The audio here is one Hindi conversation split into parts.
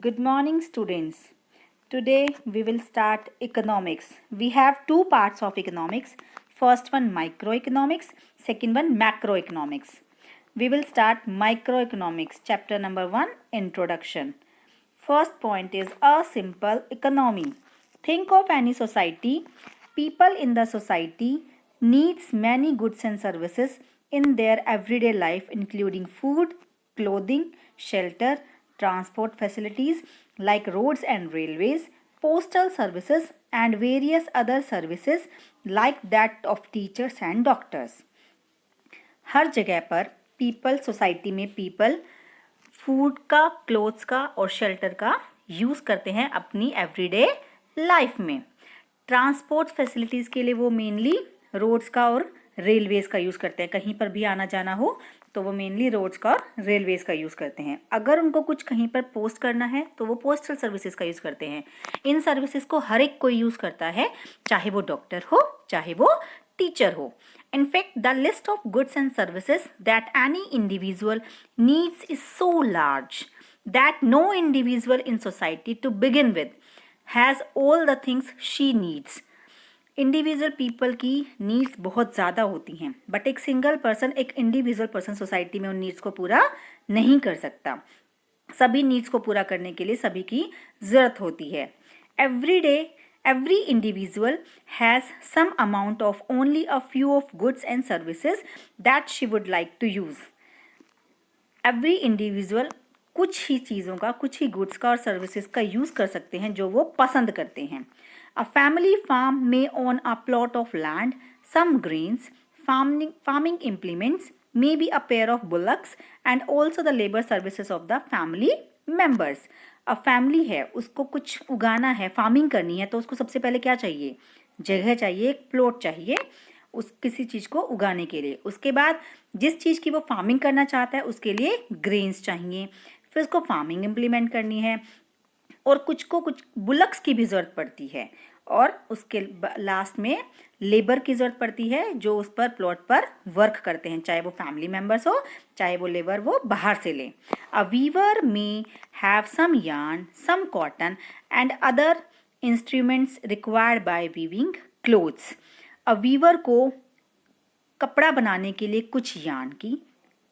Good morning, students. Today we will start economics. We have two parts of economics. First one microeconomics, second one macroeconomics. We will start microeconomics, chapter number 1, introduction. First point is a simple economy. Think of any society. People in the society needs many goods and services in their everyday life, including food, clothing, shelter, transport facilities like roads and railways, postal services and various other services like that of teachers and doctors. हर जगह पर पीपल सोसाइटी में पीपल फूड का, क्लोथ्स का और शेल्टर का यूज़ करते हैं अपनी एवरीडे लाइफ में. ट्रांसपोर्ट फैसिलिटीज़ के लिए वो मेनली रोड्स का और रेलवेज़ का यूज़ करते हैं. कहीं पर भी आना जाना हो तो वो मेनली रोड्स का और रेलवेज़ का यूज़ करते हैं. अगर उनको कुछ कहीं पर पोस्ट करना है तो वो पोस्टल सर्विसेज का यूज़ करते हैं. इन सर्विसेज को हर एक कोई यूज़ करता है, चाहे वो डॉक्टर हो, चाहे वो टीचर हो. In fact, the list of goods and services that any individual needs is so large that no individual in society to begin with has all the things she needs. Individual people की नीड्स बहुत ज़्यादा होती हैं, बट एक सिंगल पर्सन, एक इंडिविजुअल पर्सन सोसाइटी में उन नीड्स को पूरा नहीं कर सकता. सभी नीड्स को पूरा करने के लिए सभी की ज़रूरत होती है. Every individual has some amount of only a few of goods and services that she would like to use. Every individual कुछ ही चीज़ों का, कुछ ही गुड्स का और सर्विसेज का यूज़ कर सकते हैं जो वो पसंद करते हैं. A family farm may own a plot of land, some grains, farming implements, maybe a pair of bullocks and also the labor services of the family members. अब फैमिली है, उसको कुछ उगाना है, फार्मिंग करनी है, तो उसको सबसे पहले क्या चाहिए? जगह चाहिए, एक प्लॉट चाहिए उस किसी चीज़ को उगाने के लिए. उसके बाद जिस चीज़ की वो फार्मिंग करना चाहता है उसके लिए ग्रेन्स चाहिए. फिर उसको फार्मिंग इम्प्लीमेंट करनी है और कुछ बुलक्स की भी ज़रूरत पड़ती है. और उसके लास्ट में लेबर की ज़रूरत पड़ती है जो उस पर प्लॉट पर वर्क करते हैं, चाहे वो फैमिली मेम्बर्स हो, चाहे वो लेबर वो बाहर से लें. A weaver may have some yarn, some cotton and other instruments required by weaving clothes. A weaver को कपड़ा बनाने के लिए कुछ यार्न की,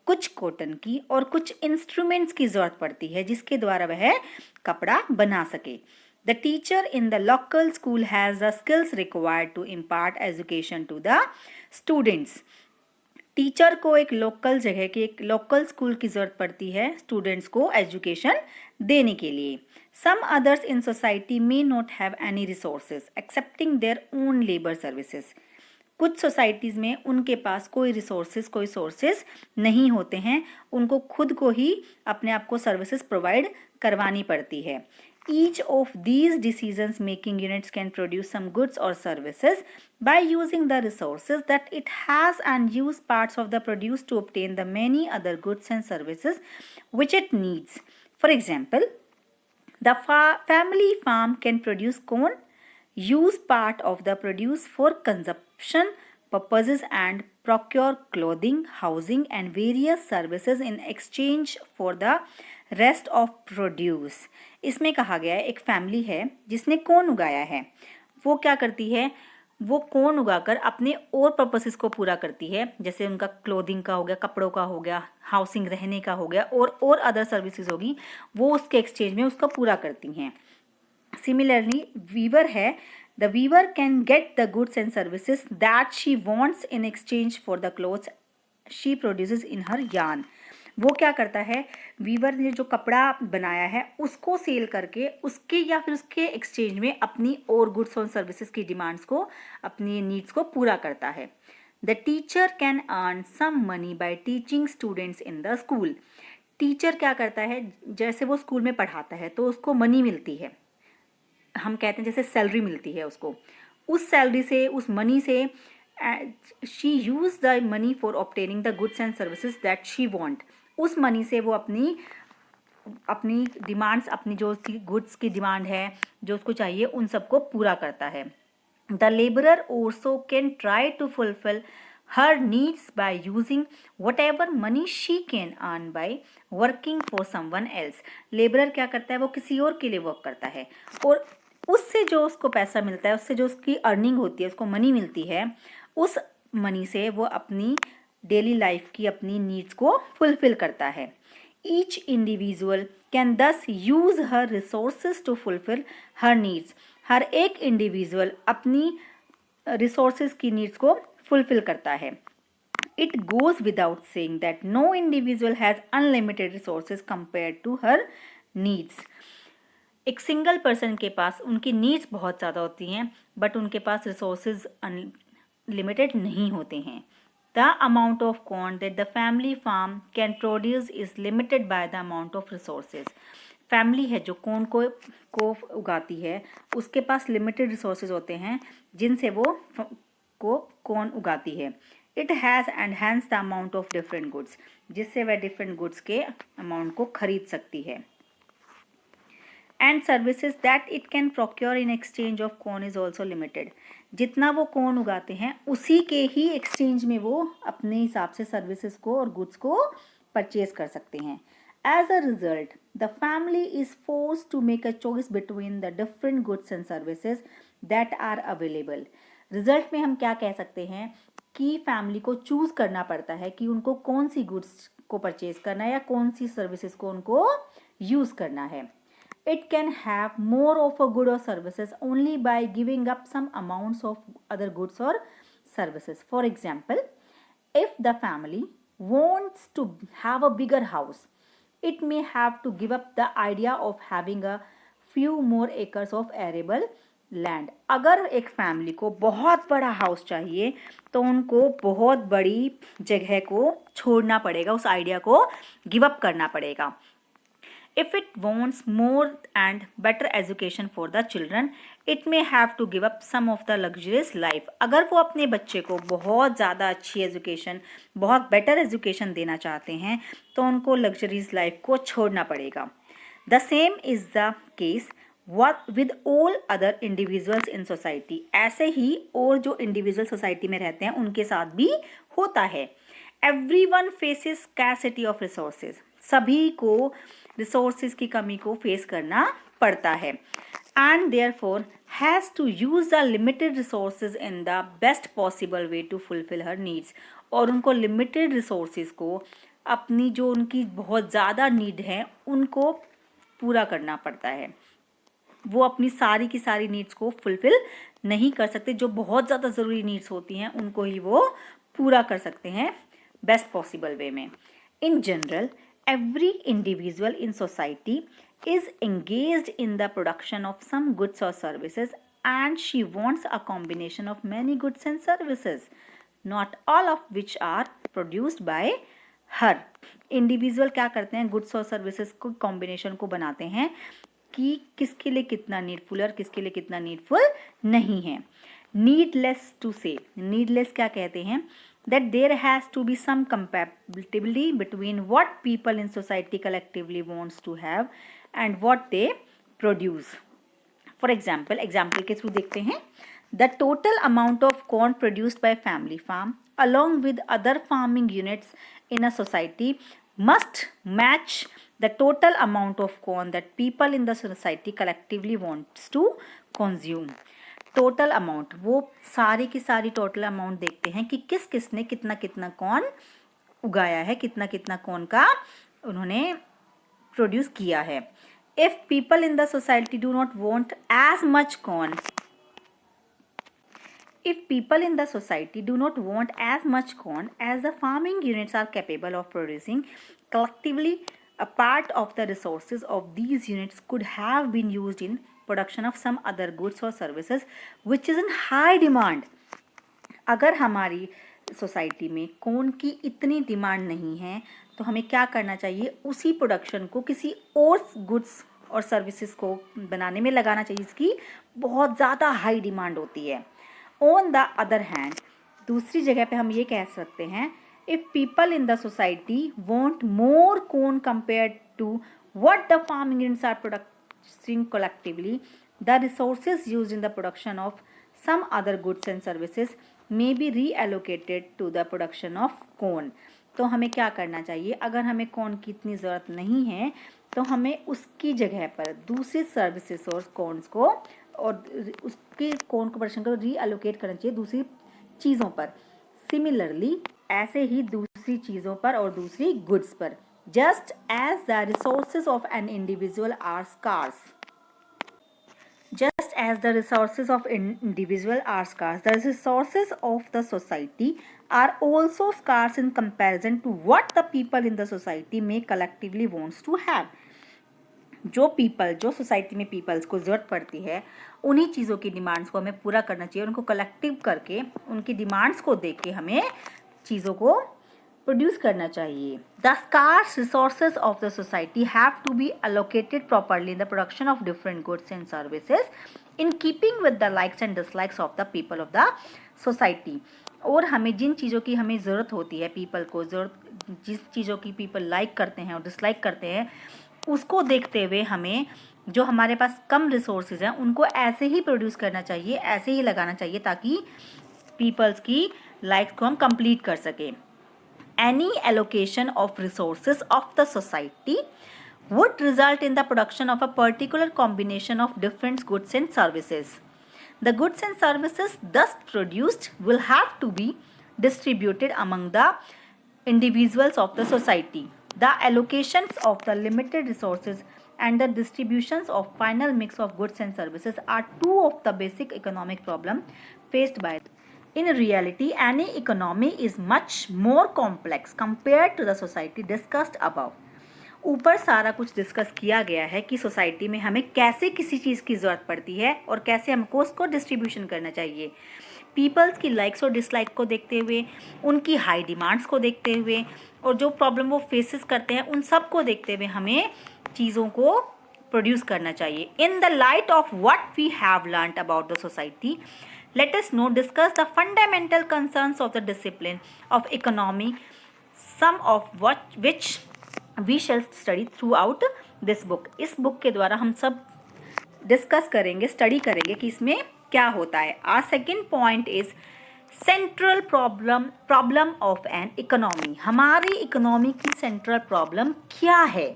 कुछ कॉटन की और कुछ इंस्ट्रूमेंट्स की ज़रूरत पड़ती है जिसके द्वारा वह कपड़ा बना सके. The teacher in the local school has the skills required to impart education to the students. Teacher को एक लोकल जगह की, एक लोकल स्कूल की ज़रूरत पड़ती है स्टूडेंट्स को एजुकेशन देने के लिए. Some others in society may not have any resources excepting their own labor services. कुछ सोसाइटीज़ में उनके पास कोई सोर्सेज नहीं होते हैं, उनको खुद को ही अपने आप को सर्विसेज प्रोवाइड करवानी पड़ती है. Each of these decisions making units can produce some goods or services by using the resources that it has and use parts of the produce to obtain the many other goods and services which it needs. For example, the family farm can produce corn, use part of the produce for consumption purposes and procure clothing, housing and various services in exchange for the rest of produce. इसमें कहा गया है एक फैमिली है जिसने कॉर्न उगाया है. वो क्या करती है? वो कॉर्न उगाकर अपने और पर्पसेस को पूरा करती है, जैसे उनका क्लोथिंग का हो गया, कपड़ों का हो गया, हाउसिंग रहने का हो गया और अदर सर्विसेज होगी, वो उसके एक्सचेंज में उसका पूरा करती हैं. सिमिलरली वीवर है, the weaver can get the goods and services that she wants in exchange for the clothes she produces in her yarn. वो क्या करता है? वीवर ने जो कपड़ा बनाया है उसको सेल करके उसके या फिर उसके एक्सचेंज में अपनी और गुड्स और सर्विसेज की डिमांड्स को, अपनी नीड्स को पूरा करता है. The teacher can earn some money by teaching students in the school. Teacher क्या करता है? जैसे वो स्कूल में पढ़ाता है तो उसको मनी मिलती है, हम कहते हैं जैसे सैलरी मिलती है उसको. उस सैलरी से, उस मनी से she use the money for obtaining the goods and services that she want. उस मनी से वो अपनी डिमांड्स, अपनी जो उसकी गुड्स की डिमांड है, जो उसको चाहिए, उन सबको पूरा करता है. The labourer also can try to fulfil her needs by using whatever money she can earn by working for someone else. Labourer क्या करता है, वो किसी और के लिए वर्क करता है और उससे जो उसको पैसा मिलता है, उससे जो उसकी अर्निंग होती है, उसको मनी मिलती है, उस मनी से वो अपनी डेली लाइफ की अपनी नीड्स को फुलफिल करता है. Each individual can thus use her resources to fulfill her needs. हर एक इंडिविजुअल अपनी रिसोर्सेज की नीड्स को फुलफिल करता है. It goes without saying that no individual has unlimited resources compared to her needs. एक सिंगल पर्सन के पास उनकी नीड्स बहुत ज़्यादा होती हैं बट उनके पास रिसोर्सेज अनलिमिटेड नहीं होते हैं. The amount of corn that the family farm can produce is limited by the amount of resources. Family है जो कॉर्न को उगाती है, उसके पास लिमिटेड रिसोर्सेज होते हैं जिनसे वो कॉर्न उगाती है. It has enhance the amount of different goods, जिससे वह डिफरेंट गुड्स के अमाउंट को खरीद सकती है. And services that it can procure in exchange of corn is also limited. जितना वो कॉर्न उगाते हैं उसी के ही एक्सचेंज में वो अपने हिसाब से सर्विसेज को और गुड्स को परचेज कर सकते हैं. As a result the family is forced to make a choice between the different goods and services that are available. Result में हम क्या कह सकते हैं कि फैमिली को चूज करना पड़ता है कि उनको कौन सी गुड्स को परचेज करना है या कौन सी सर्विसेज को उनको यूज करना है. It can have more of a good or services only by giving up some amounts of other goods or services. For example, if the family wants to have a bigger house, it may have to give up the idea of having a few more acres of arable land. अगर एक फैमिली को बहुत बड़ा हाउस चाहिए तो उनको बहुत बड़ी जगह को छोड़ना पड़ेगा, उस आइडिया को गिव अप करना पड़ेगा. If it wants more and better education for the children, it may have to give up some of the luxurious life. अगर वो अपने बच्चे को बहुत ज़्यादा अच्छी एजुकेशन, बहुत बेटर एजुकेशन देना चाहते हैं तो उनको लग्जरीज लाइफ को छोड़ना पड़ेगा. The same is the case with all other individuals in society. ऐसे ही और जो इंडिविजुअल सोसाइटी में रहते हैं उनके साथ भी होता है. Everyone faces scarcity of resources. सभी को रिसोर्सेज की कमी को फेस करना पड़ता है. And therefore has to use the limited resources in the best possible way to fulfil her needs. और उनको लिमिटेड रिसोर्सेज को अपनी जो उनकी बहुत ज़्यादा नीड है उनको पूरा करना पड़ता है. वो अपनी सारी की सारी नीड्स को फुलफिल नहीं कर सकते. जो बहुत ज़्यादा ज़रूरी नीड्स होती हैं उनको ही वो पूरा कर सकते हैं बेस्ट पॉसिबल वे में. In general every individual in society is engaged in the production of some goods or services and she wants a combination of many goods and services, not all of which are produced by her. Individual क्या करते हैं, गुड्स और सर्विसेज को कॉम्बिनेशन को बनाते हैं कि किसके लिए कितना नीडफुल और किसके लिए कितना नीडफुल नहीं है. नीडलेस टू से, नीडलेस क्या कहते हैं, that there has to be some compatibility between what people in society collectively wants to have and what they produce. For example के थ्रू देखते हैं. The total amount of corn produced by family farm along with other farming units in a society must match the total amount of corn that people in the society collectively wants to consume. Total amount, वो सारी की सारी टोटल अमाउंट देखते हैं कि किस किस ने कितना कितना कॉर्न उगाया है, कितना कितना कॉर्न का उन्होंने प्रोड्यूस किया है. If people in the society do not want as much corn, if people in the society do not want as much corn as the farming units are capable of producing, collectively a part of the resources of these units could have been used in production of some other goods or services which is in high demand. अगर हमारी सोसाइटी में कॉर्न की इतनी डिमांड नहीं है तो हमें क्या करना चाहिए, उसी प्रोडक्शन को किसी और गुड्स और सर्विसेज को बनाने में लगाना चाहिए जिसकी बहुत ज़्यादा हाई डिमांड होती है. ऑन द अदर हैंड, दूसरी जगह पे हम ये कह सकते हैं, if people in the society want more corn compare to what the farming units are producing collectively, the resources used in the production of some other goods and services may be reallocated to the production of corn. तो हमें क्या करना चाहिए, अगर हमें कॉर्न की इतनी ज़रूरत नहीं है तो हमें उसकी जगह पर दूसरी सर्विसेज और कॉर्न्स को और उसके कॉर्न को प्रोडक्शन को रीअलोकेट करना चाहिए दूसरी चीज़ों पर. सिमिलरली ऐसे ही दूसरी चीज़ों पर और दूसरी गुड्स पर. Just as the resources of an individual are scarce. Just as the resources of individual are scarce, the resources of the society are also scarce in comparison to what the people in the society may collectively wants to have. जो सोसाइटी में पीपल्स को ज़रूरत पड़ती है उन्हीं चीज़ों की डिमांड्स को हमें पूरा करना चाहिए. उनको कलेक्टिव करके उनकी डिमांड्स को देख के हमें चीज़ों को प्रोड्यूस करना चाहिए. The scarce resources of the society have to be allocated properly in the production of different goods and services in keeping with the likes and dislikes of the people of the society. और हमें जिन चीज़ों की हमें ज़रूरत होती है, पीपल को जिस चीज़ों की पीपल लाइक करते हैं और डिसलाइक करते हैं, उसको देखते हुए हमें जो हमारे पास कम रिसोर्सेज हैं उनको ऐसे ही प्रोड्यूस करना चाहिए, ऐसे ही लगाना चाहिए ताकि पीपल्स की लाइफ को हम कंप्लीट कर सकें. Any allocation of resources of the society would result in the production of a particular combination of different goods and services. The goods and services thus produced will have to be distributed among the individuals of the society. The allocations of the limited resources and the distributions of final mix of goods and services are two of the basic economic problems faced by. In reality, any economy is much more complex compared to the society discussed above. ऊपर सारा कुछ डिस्कस किया गया है कि सोसाइटी में हमें कैसे किसी चीज़ की ज़रूरत पड़ती है और कैसे हमको उसको डिस्ट्रीब्यूशन करना चाहिए. पीपल्स की लाइक्स और डिसलाइक को देखते हुए, उनकी हाई डिमांड्स को देखते हुए और जो प्रॉब्लम वो फेसेस करते हैं उन सब को देखते हुए हमें चीज़ों को प्रोड्यूस करना चाहिए. In the light of what we have learned about the society, let us now discuss the fundamental concerns of the discipline of economy, some of which we shall study throughout this book. इस बुक के द्वारा हम सब डिस्कस करेंगे, स्टडी करेंगे कि इसमें क्या होता है. Our second point is central problem of an economy. हमारी इकोनॉमी की सेंट्रल प्रॉब्लम क्या है?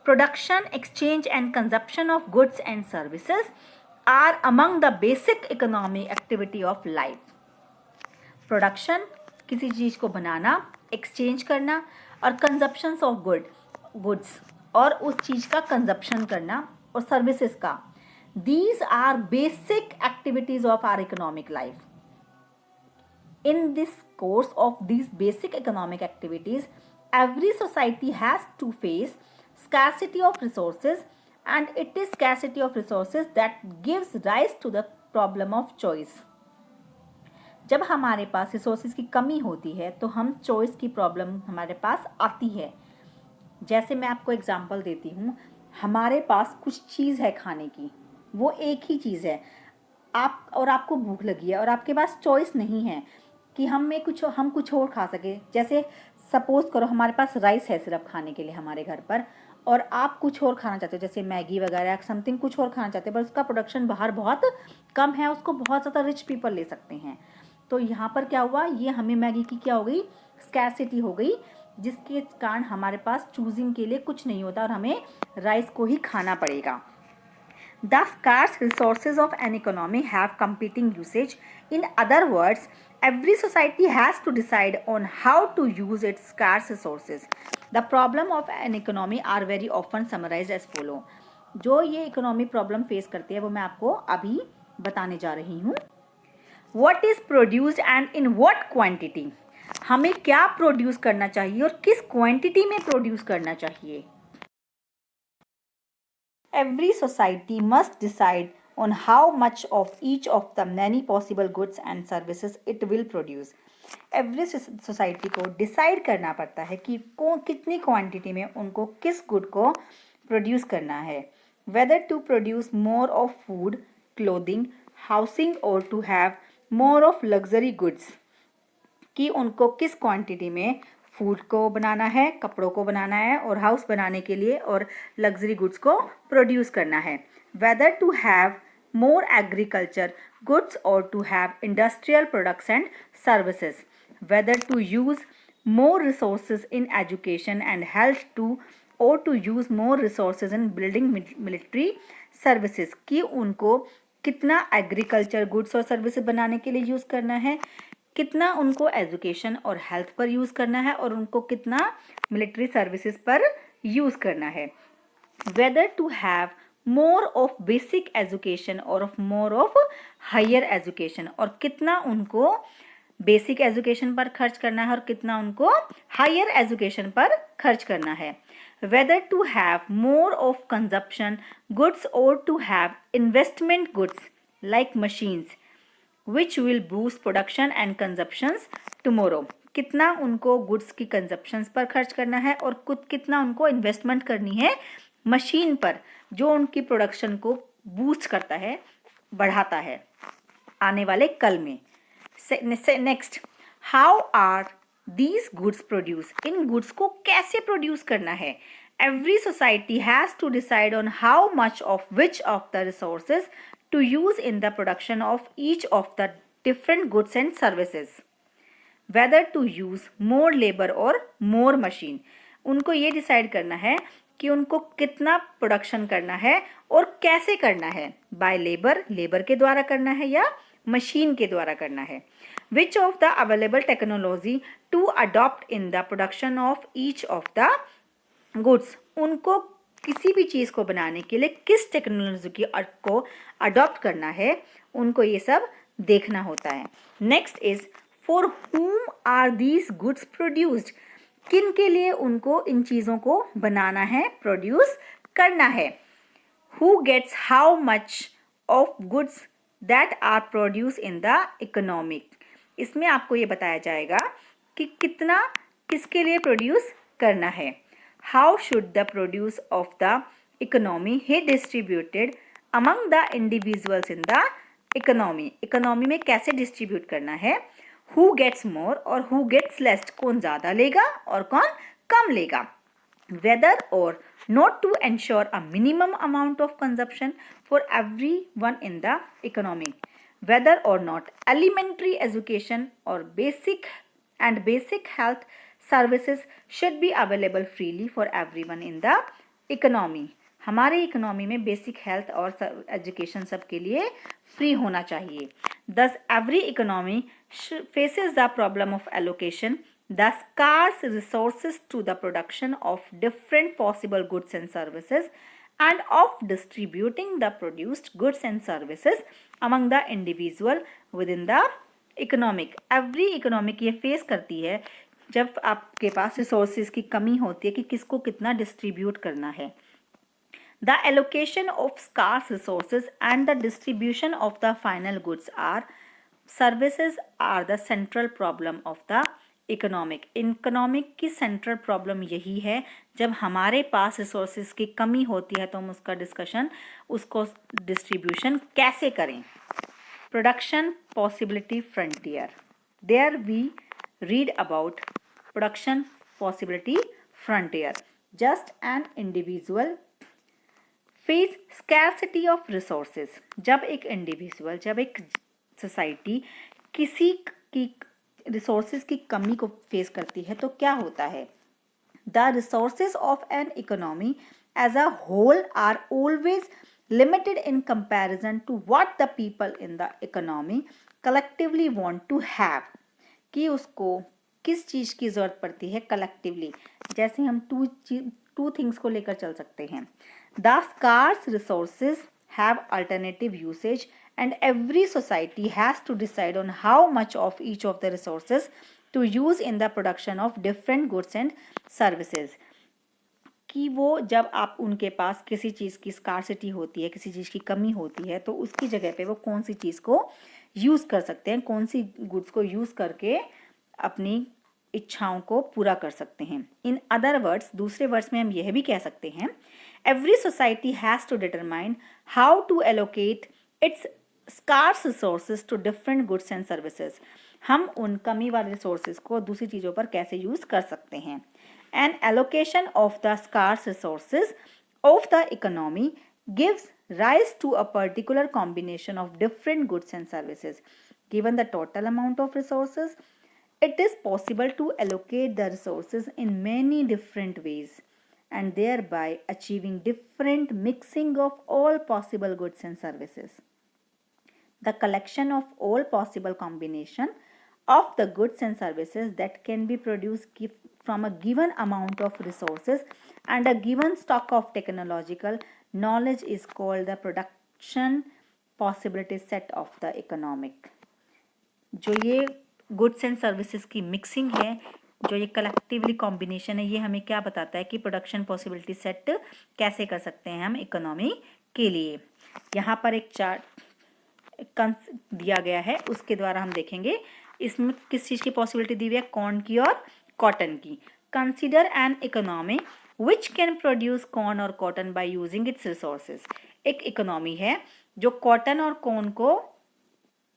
Production, exchange and consumption of goods and services are among the basic economic activity of life. Production किसी चीज़ को बनाना, एक्सचेंज करना और कंजप्शंस ऑफ गुड्स और उस चीज़ का कंजप्शन करना और सर्विसेज का. These are basic activities of our economic life. In this course of these basic economic activities, every society has to face scarcity of resources, and it is scarcity of resources that gives rise to the problem of choice. जब हमारे पास रिसोर्सेज की कमी होती है तो हम चॉइस की प्रॉब्लम हमारे पास आती है. जैसे मैं आपको एग्जांपल देती हूँ, हमारे पास कुछ चीज़ है खाने की, वो एक ही चीज़ है, आपको भूख लगी है और आपके पास चॉइस नहीं है कि हम कुछ और खा सके. जैसे सपोज करो हमारे पास राइस है सिर्फ खाने के लिए हमारे घर पर और आप कुछ और खाना चाहते हो, जैसे मैगी वगैरह समथिंग कुछ और खाना चाहते हो, पर उसका प्रोडक्शन बाहर बहुत कम है, उसको बहुत ज़्यादा रिच पीपल ले सकते हैं. तो यहाँ पर क्या हुआ, ये हमें मैगी की क्या हो गई, स्कैरसिटी हो गई, जिसके कारण हमारे पास चूजिंग के लिए कुछ नहीं होता और हमें राइस को ही खाना पड़ेगा. The scarce resources of an economy have competing usage. In other words, every society has to decide on how to use its scarce resources. The problem of an economy are very often summarized as follow. जो ये इकोनॉमी प्रॉब्लम फेस करती है वो मैं आपको अभी बताने जा रही हूँ. What is produced and in what quantity? हमें क्या प्रोड्यूस करना चाहिए और किस क्वांटिटी में प्रोड्यूस करना चाहिए. Every society must decide on how much of each of the many possible goods and services it will produce. Every society को डिसाइड करना पड़ता है कि कितनी क्वांटिटी में उनको किस गुड को प्रोड्यूस करना है. Whether to produce more of food, clothing, housing or to have more of luxury goods. कि उनको किस क्वांटिटी में फूड को बनाना है, कपड़ों को बनाना है और हाउस बनाने के लिए और लग्जरी गुड्स को प्रोड्यूस करना है. Whether to have more agriculture goods or to have industrial products and services, whether to use more resources in education and health to or to use more resources in building military services, कि उनको कितना एग्रीकल्चर गुड्स और सर्विसेज बनाने के लिए यूज़ करना है, कितना उनको एजुकेशन और हेल्थ पर यूज़ करना है और उनको कितना मिलिट्री सर्विसेज पर यूज़ करना है, whether to have more of basic education or of more of higher education, और कितना उनको बेसिक एजुकेशन पर खर्च करना है और कितना उनको हायर एजुकेशन पर खर्च करना है, whether to have more of consumption goods और to have investment goods like machines which will boost production and consumptions tomorrow, कितना उनको गुड्स की कंजप्शंस पर खर्च करना है और कितना उनको इन्वेस्टमेंट करनी है मशीन पर जो उनकी प्रोडक्शन को बूस्ट करता है, बढ़ाता है आने वाले कल में। Next, how are these goods produce, इन गुड्स को कैसे प्रोड्यूस करना है। Every society has to decide on how much of which of the resources to use in the production of each of the different goods and services, whether to use more labor or more machine, उनको ये डिसाइड करना है कि उनको कितना प्रोडक्शन करना है और कैसे करना है, बाय लेबर के द्वारा करना है या मशीन के द्वारा करना है, which of the available technology to adopt in the production of each of the goods, उनको किसी भी चीज़ को बनाने के लिए किस टेक्नोलॉजी को अडॉप्ट करना है, उनको ये सब देखना होता है। Next is for whom are these goods produced, किन के लिए उनको इन चीज़ों को बनाना है, प्रोड्यूस करना है। Who gets how much of goods that are produce in the economic, इसमें आपको ये बताया जाएगा कि कितना किसके लिए प्रोड्यूस करना है। How should the produce of the economy be distributed among the individuals in the economy, economy में कैसे डिस्ट्रीब्यूट करना है। Who gets more और who gets less, कौन ज़्यादा लेगा और कौन कम लेगा। Whether or not to ensure a minimum amount of consumption for everyone in the economy, whether or not elementary education or basic health services should be available freely for everyone in the economy, हमारे इकोनॉमी में बेसिक हेल्थ और एजुकेशन सब के लिए फ्री होना चाहिए। Thus every economy faces the problem of allocation the scarce resources to the production of different possible goods and services and of distributing the produced goods and services among the individual within the economic, every economic ये फेस करती है जब आपके पास रिसोर्सेज की कमी होती है कि किसको कितना डिस्ट्रीब्यूट करना है। The allocation of scarce resources and the distribution of the final goods are services are the central problem of the economic, economic की सेंट्रल प्रॉब्लम यही है, जब हमारे पास रिसोर्सेज की कमी होती है तो हम उसका डिस्कशन, उसको डिस्ट्रीब्यूशन कैसे करें। Production possibility frontier, there we read about production possibility frontier, just an individual face scarcity of resources, जब एक इंडिविजुअल, जब एक सोसाइटी किसी की रिसोर्सेज की कमी को फेस करती है तो क्या होता है। The resources of an economy as a whole are always limited in comparison to what the people in the economy collectively want to have, कि उसको किस चीज़ की ज़रूरत पड़ती है कलेक्टिवली। जैसे हम टू थिंग्स को लेकर चल सकते हैं। The scarce resources have alternative usage and every society has to decide on how much of each of the resources to use in the production of different goods and services, कि वो जब आप उनके पास किसी चीज़ की स्कार्सिटी होती है, किसी चीज़ की कमी होती है, तो उसकी जगह पे वो कौन सी चीज़ को यूज़ कर सकते हैं, कौन सी गुड्स को यूज़ करके अपनी इच्छाओं को पूरा कर सकते हैं। इन अदर वर्ड्स, दूसरे वर्ड्स में हम यह भी कह सकते हैं, every society has to determine how to allocate its scarce resources to different goods and services, हम उन कमी वाले रिसोर्सेज को दूसरी चीज़ों पर कैसे यूज़ कर सकते हैं। An allocation of the scarce resources of the economy gives rise to a particular combination of different goods and services. Given the total amount of resources, it is possible to allocate the resources in many different ways and thereby achieving different mixing of all possible goods and services. The collection of all possible combination of the goods and services that can be produced from a given amount of resources and a given stock of technological knowledge is called the production possibility set of the economic. जो ये गुड्स एंड सर्विसेज की मिक्सिंग है, जो ये कलेक्टिवली कॉम्बिनेशन है, ये हमें क्या बताता है कि प्रोडक्शन पॉसिबिलिटी सेट कैसे कर सकते हैं हम इकोनॉमी के लिए. यहाँ पर एक चार्ट दिया गया है, उसके द्वारा हम देखेंगे इसमें किस चीज़ की पॉसिबिलिटी दी हुई है, कॉर्न की और कॉटन की. Consider an economy which can produce corn और cotton by using its resources. एक इकोनॉमी है जो कॉटन और कॉर्न को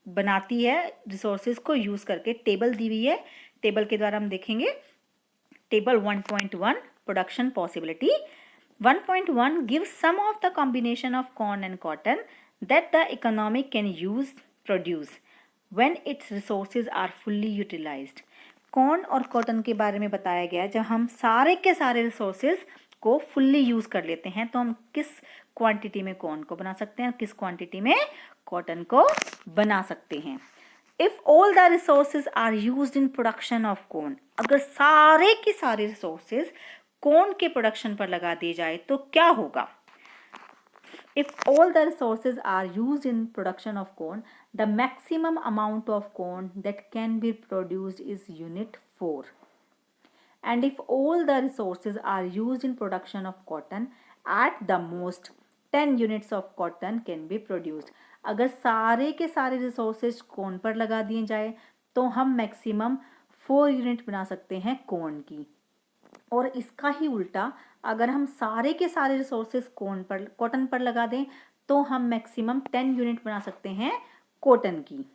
बनाती है रिसोर्सेज को यूज करके. टेबल दी हुई है, टेबल के द्वारा हम देखेंगे. Table 1.1 production possibility. 1.1 gives some of the combination of corn and cotton that the economy can use produce when its resources are fully utilized. Corn और कॉटन के बारे में बताया गया है. जब हम सारे के सारे रिसोर्सेज को फुल्ली यूज कर लेते हैं तो हम किस क्वांटिटी में कॉर्न को बना सकते हैं, किस क्वांटिटी में कॉटन को बना सकते हैं. If all the resources are used in production of corn, अगर सारे के सारे रिसोर्सेज कॉर्न के प्रोडक्शन पर लगा दिए जाए तो क्या होगा. If all the resources are used in production of corn, the maximum amount of corn that can be produced is unit 4. And if all the resources are used in production of cotton, at the most 10 units of cotton can be produced. अगर सारे के सारे रिसोर्सेज कॉर्न पर लगा दिए जाए तो हम मैक्सिमम 4 यूनिट बना सकते हैं कॉर्न की. और इसका ही उल्टा अगर हम सारे के सारे रिसोर्सेज कॉटन पर लगा दें तो हम मैक्सिमम 10 यूनिट बना सकते हैं कॉटन की.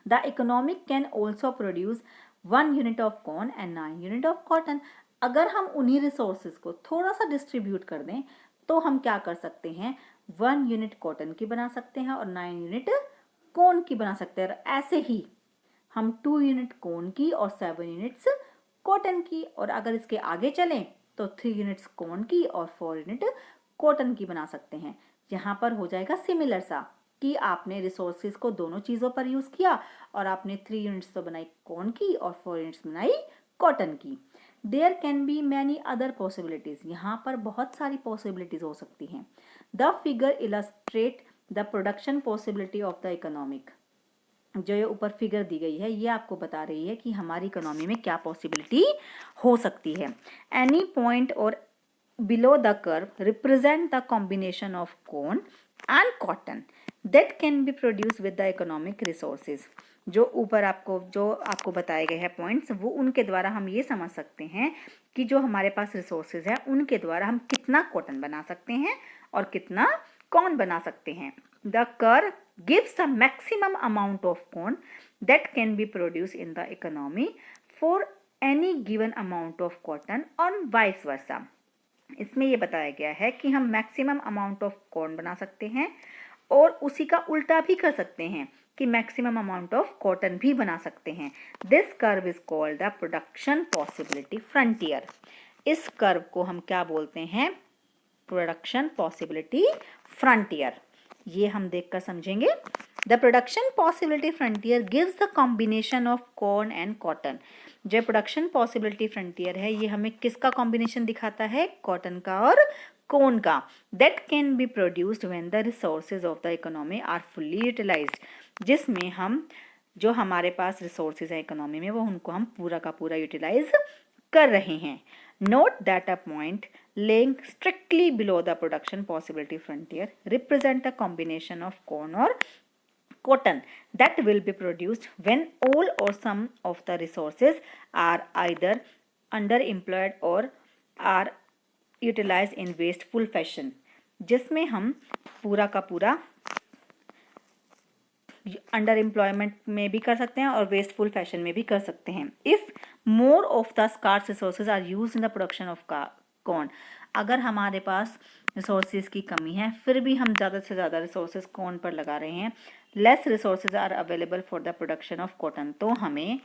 The economic can also produce 1 unit of corn and 9 unit of cotton. अगर हम उन्हीं रिसोर्सेज को थोड़ा सा डिस्ट्रीब्यूट कर दें तो हम क्या कर सकते हैं, 1 यूनिट कॉटन की बना सकते हैं और 9 यूनिट कॉर्न की बना सकते हैं. ऐसे ही हम 2 यूनिट कॉर्न की और 7 यूनिट्स कॉटन की, और अगर इसके आगे चलें तो 3 यूनिट्स कॉर्न की और 4 यूनिट कॉटन की बना सकते हैं. यहाँ पर हो जाएगा सिमिलर सा कि आपने रिसोर्सेज को दोनों चीज़ों पर यूज़ किया और आपने 3 यूनिट्स तो बनाई कॉर्न की और 4 यूनिट्स बनाई कॉटन की. There can be many other possibilities. यहाँ पर बहुत सारी पॉसिबिलिटीज हो सकती हैं. The figure illustrate the production possibility of the economic. जो ये ऊपर फिगर दी गई है ये आपको बता रही है कि हमारी इकोनॉमी में क्या पॉसिबिलिटी हो सकती है. एनी पॉइंट और below the curve represent the combination of corn and cotton that can B produce with the economic resources. जो ऊपर आपको बताए गए हैं पॉइंट्स, वो उनके द्वारा हम ये समझ सकते हैं कि जो हमारे पास रिसोर्सेज है उनके द्वारा हम कितना कॉटन बना सकते हैं और कितना कॉर्न बना सकते हैं. The curve gives the maximum amount of corn that can be produced in the economy for any given amount of cotton और vice versa. इसमें ये बताया गया है कि हम मैक्सिमम अमाउंट ऑफ कॉर्न बना सकते हैं और उसी का उल्टा भी कर सकते हैं कि मैक्सिमम अमाउंट ऑफ कॉटन भी बना सकते हैं. This curve is called the production possibility frontier. इस कर्व को हम क्या बोलते हैं, प्रोडक्शन पॉसिबिलिटी फ्रंटियर. ये हम देखकर समझेंगे. The production possibility frontier gives the combination of corn and cotton. जो प्रोडक्शन पॉसिबिलिटी फ्रंटियर है ये हमें किसका कॉम्बिनेशन दिखाता है, कॉटन का और कॉर्न का. That can be produced when the resources of the economy are fully utilised. जिसमें हम जो हमारे पास रिसोर्सेज है इकोनॉमी में वो उनको हम पूरा का पूरा यूटिलाइज कर रहे हैं. Note that a point laying strictly below the production possibility frontier represent a combination of corn or cotton that will be produced when all or some of the resources are either underemployed or are utilized in wasteful fashion. जिसमें हम पूरा का पूरा अंडर एम्प्लॉयमेंट में भी कर सकते हैं और वेस्टफुल फैशन में भी कर सकते हैं. If more of the scarce resources are used in the production of corn. अगर हमारे पास रिसोर्सेज की कमी है, फिर भी हम ज़्यादा से ज़्यादा रिसोर्सेज कौन पर लगा रहे हैं, less resources are available for the production of cotton, तो हमें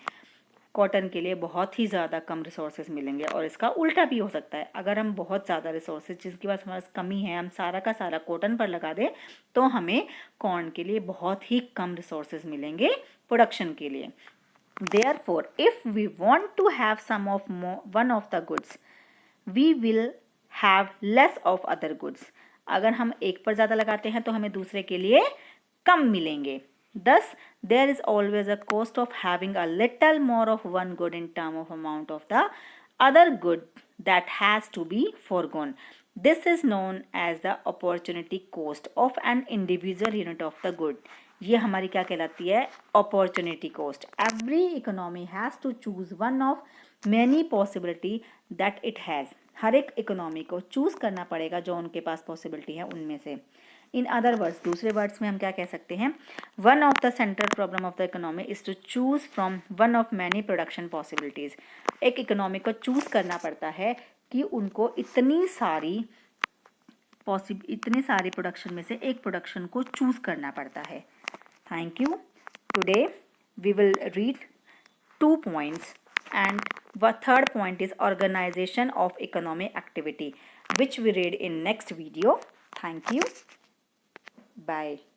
कॉटन के लिए बहुत ही ज़्यादा कम रिसोर्सेज मिलेंगे। और इसका उल्टा भी हो सकता है, अगर हम बहुत ज़्यादा रिसोर्सेज जिसके पास हमारे पास कमी है, हम सारा का सारा कॉटन पर लगा दें, तो हमें कॉर्न के लिए बहुत ही कम रिसोर्सेज मिलेंगे प्रोडक्शन के लिए। Therefore, if we want to have one of the goods, we will have less of other goods. अगर हम एक पर ज़्यादा लगाते हैं तो हमें दूसरे के लिए कम मिलेंगे। Thus, there is always a cost of having a little more of one good in term of amount of the other good that has to be foregone. This is known as the opportunity cost of an individual unit of the good. ये हमारी क्या कहलाती है, opportunity cost. Every economy has to choose one of many possibility that it has. हर एक इकोनॉमी को चूज करना पड़ेगा जो उनके पास पॉसिबिलिटी है उनमें से। इन अदर वर्ड्स, दूसरे वर्ड्स में हम क्या कह सकते हैं, one of the central problem of the economy is to choose from one of many production possibilities. एक इकोनॉमी को चूज करना पड़ता है कि उनको इतनी सारी प्रोडक्शन में से एक प्रोडक्शन को चूज करना पड़ता है। Thank you. Today we will read 2 points, and the third point is organization of economic activity, which we read in next video. Thank you. Bye.